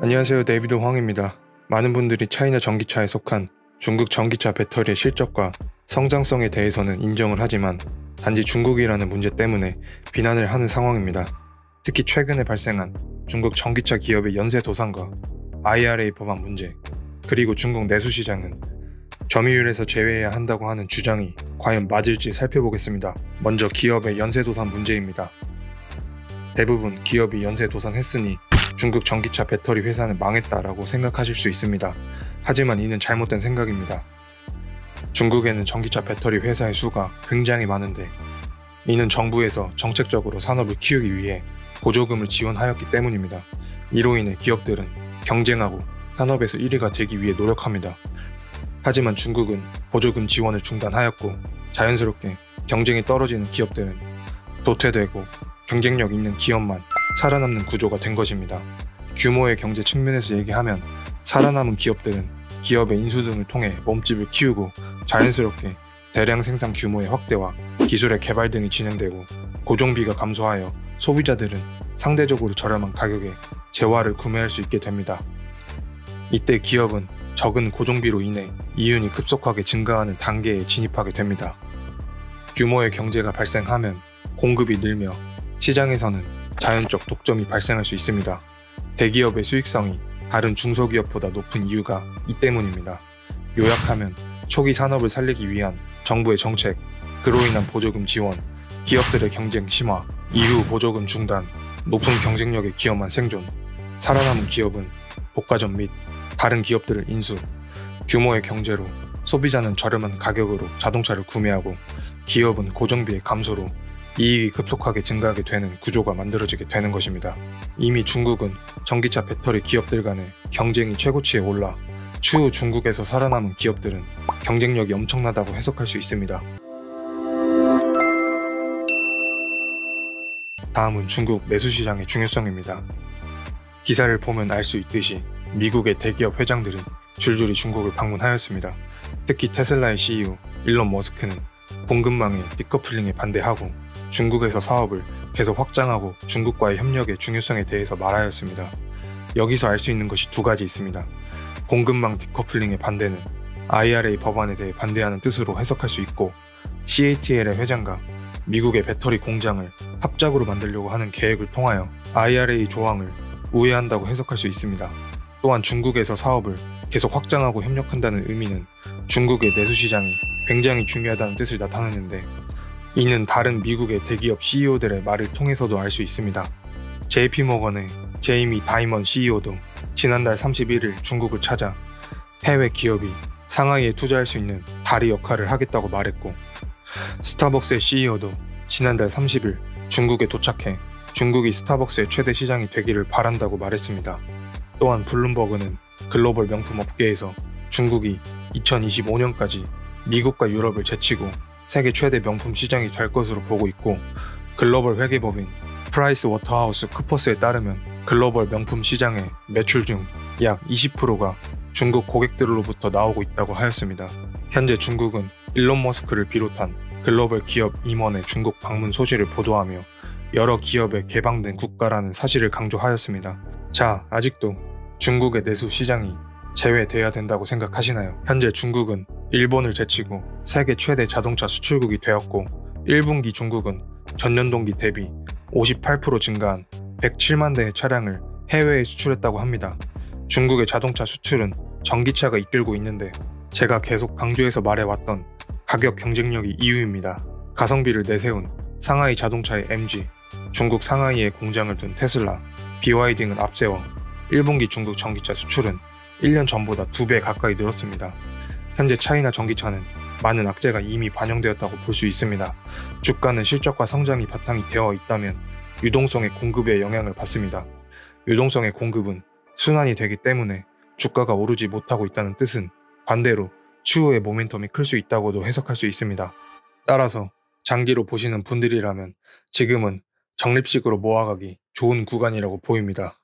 안녕하세요. 데이비드 황입니다. 많은 분들이 차이나 전기차에 속한 중국 전기차 배터리의 실적과 성장성에 대해서는 인정을 하지만 단지 중국이라는 문제 때문에 비난을 하는 상황입니다. 특히 최근에 발생한 중국 전기차 기업의 연쇄 도산과 IRA 법안 문제, 그리고 중국 내수 시장은 점유율에서 제외해야 한다고 하는 주장이 과연 맞을지 살펴보겠습니다. 먼저 기업의 연쇄 도산 문제입니다. 대부분 기업이 연쇄 도산했으니 중국 전기차 배터리 회사는 망했다라고 생각하실 수 있습니다. 하지만 이는 잘못된 생각입니다. 중국에는 전기차 배터리 회사의 수가 굉장히 많은데 이는 정부에서 정책적으로 산업을 키우기 위해 보조금을 지원하였기 때문입니다. 이로 인해 기업들은 경쟁하고 산업에서 1위가 되기 위해 노력합니다. 하지만 중국은 보조금 지원을 중단하였고 자연스럽게 경쟁이 떨어지는 기업들은 도태되고 경쟁력 있는 기업만 살아남는 구조가 된 것입니다. 규모의 경제 측면에서 얘기하면 살아남은 기업들은 기업의 인수 등을 통해 몸집을 키우고 자연스럽게 대량 생산 규모의 확대와 기술의 개발 등이 진행되고 고정비가 감소하여 소비자들은 상대적으로 저렴한 가격에 재화를 구매할 수 있게 됩니다. 이때 기업은 적은 고정비로 인해 이윤이 급속하게 증가하는 단계에 진입하게 됩니다. 규모의 경제가 발생하면 공급이 늘며 시장에서는 자연적 독점이 발생할 수 있습니다. 대기업의 수익성이 다른 중소기업보다 높은 이유가 이 때문입니다. 요약하면 초기 산업을 살리기 위한 정부의 정책, 그로 인한 보조금 지원, 기업들의 경쟁 심화, 이후 보조금 중단, 높은 경쟁력의 기업만 생존, 살아남은 기업은 복가전 및 다른 기업들을 인수, 규모의 경제로 소비자는 저렴한 가격으로 자동차를 구매하고 기업은 고정비의 감소로 이익이 급속하게 증가하게 되는 구조가 만들어지게 되는 것입니다. 이미 중국은 전기차 배터리 기업들 간의 경쟁이 최고치에 올라 추후 중국에서 살아남은 기업들은 경쟁력이 엄청나다고 해석할 수 있습니다. 다음은 중국 내수시장의 중요성입니다. 기사를 보면 알 수 있듯이 미국의 대기업 회장들은 줄줄이 중국을 방문하였습니다. 특히 테슬라의 CEO 일론 머스크는 공급망의 디커플링에 반대하고 중국에서 사업을 계속 확장하고 중국과의 협력의 중요성에 대해서 말하였습니다. 여기서 알 수 있는 것이 두 가지 있습니다. 공급망 디커플링의 반대는 IRA 법안에 대해 반대하는 뜻으로 해석할 수 있고 CATL의 회장과 미국의 배터리 공장을 합작으로 만들려고 하는 계획을 통하여 IRA 조항을 우회한다고 해석할 수 있습니다. 또한 중국에서 사업을 계속 확장하고 협력한다는 의미는 중국의 내수시장이 굉장히 중요하다는 뜻을 나타내는데 이는 다른 미국의 대기업 CEO들의 말을 통해서도 알 수 있습니다. JP모건의 제이미 다이먼 CEO도 지난달 31일 중국을 찾아 해외 기업이 상하이에 투자할 수 있는 다리 역할을 하겠다고 말했고 스타벅스의 CEO도 지난달 30일 중국에 도착해 중국이 스타벅스의 최대 시장이 되기를 바란다고 말했습니다. 또한 블룸버그는 글로벌 명품 업계에서 중국이 2025년까지 미국과 유럽을 제치고 세계 최대 명품 시장이 될 것으로 보고 있고 글로벌 회계법인 프라이스 워터하우스 쿠퍼스에 따르면 글로벌 명품 시장의 매출 중 약 20%가 중국 고객들로부터 나오고 있다고 하였습니다. 현재 중국은 일론 머스크를 비롯한 글로벌 기업 임원의 중국 방문 소식을 보도하며 여러 기업에 개방된 국가라는 사실을 강조하였습니다. 자, 아직도 중국의 내수 시장이 제외돼야 된다고 생각하시나요? 현재 중국은 일본을 제치고 세계 최대 자동차 수출국이 되었고 1분기 중국은 전년 동기 대비 58% 증가한 107만 대의 차량을 해외에 수출했다고 합니다. 중국의 자동차 수출은 전기차가 이끌고 있는데 제가 계속 강조해서 말해왔던 가격 경쟁력이 이유입니다. 가성비를 내세운 상하이 자동차의 MG, 중국 상하이에 공장을 둔 테슬라, BYD는 앞세워 1분기 중국 전기차 수출은 1년 전보다 2배 가까이 늘었습니다. 현재 차이나 전기차는 많은 악재가 이미 반영되었다고 볼 수 있습니다. 주가는 실적과 성장이 바탕이 되어 있다면 유동성의 공급에 영향을 받습니다. 유동성의 공급은 순환이 되기 때문에 주가가 오르지 못하고 있다는 뜻은 반대로 추후에 모멘텀이 클 수 있다고도 해석할 수 있습니다. 따라서 장기로 보시는 분들이라면 지금은 적립식으로 모아가기 좋은 구간이라고 보입니다.